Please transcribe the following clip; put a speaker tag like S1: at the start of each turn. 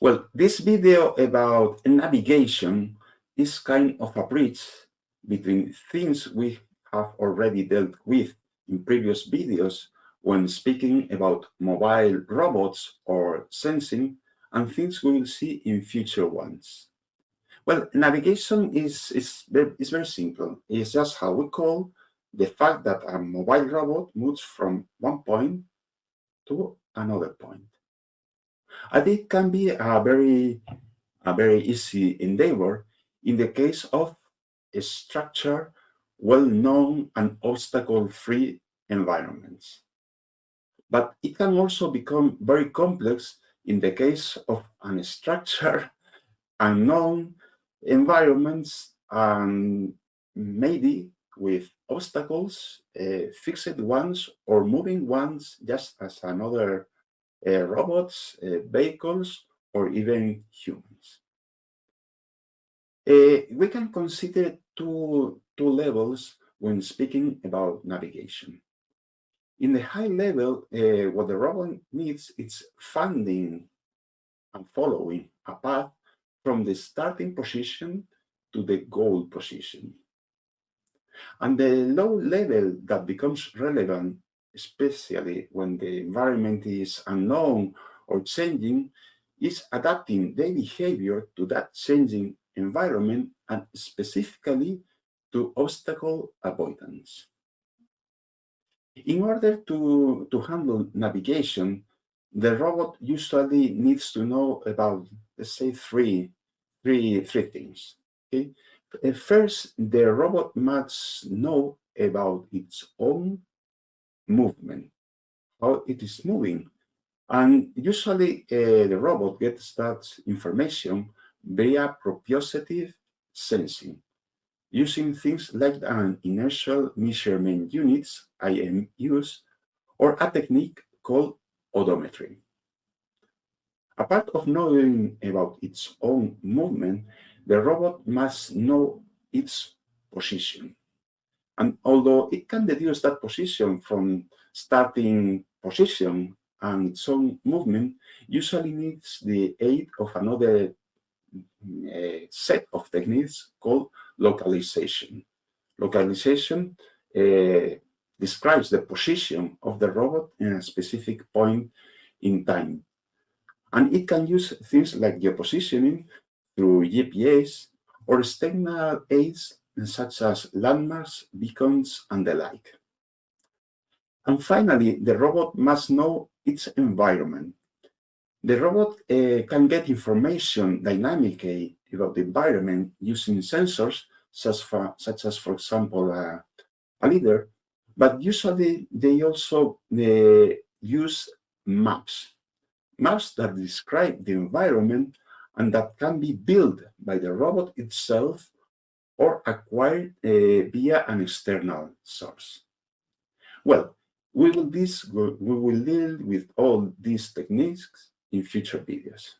S1: Well, this video about navigation is kind of a bridge between things we have already dealt with in previous videos when speaking about mobile robots or sensing and things we will see in future ones. Well, navigation is very simple. It's just how we call the fact that a mobile robot moves from one point to another point. And it can be a very easy endeavor in the case of a structured, well-known, and obstacle-free environments. But it can also become very complex in the case of unstructured, unknown environments, and maybe with obstacles, fixed ones or moving ones, just as another robots, vehicles, or even humans. We can consider two levels when speaking about navigation. In the high level, what the robot needs is finding and following a path from the starting position to the goal position. And the low level that becomes relevant, especially when the environment is unknown or changing, is adapting their behavior to that changing environment and specifically to obstacle avoidance. In order to handle navigation, the robot usually needs to know about, let's say, three things. Okay? First, the robot must know about its own movement, how it is moving. And usually the robot gets that information via proprioceptive sensing, using things like an inertial measurement units, IMUs, or a technique called odometry. Apart of knowing about its own movement, the robot must know its position. And although it can deduce that position from starting position and its own movement, usually needs the aid of another set of techniques called localization. Localization describes the position of the robot in a specific point in time. And it can use things like geopositioning through GPS or external aids such as landmarks, beacons, and the like. And finally, the robot must know its environment. The robot can get information dynamically about the environment using sensors, such as for example, a leader, but usually they also use maps, maps that describe the environment and that can be built by the robot itself or acquired via an external source. Well, we will deal with all these techniques in future videos.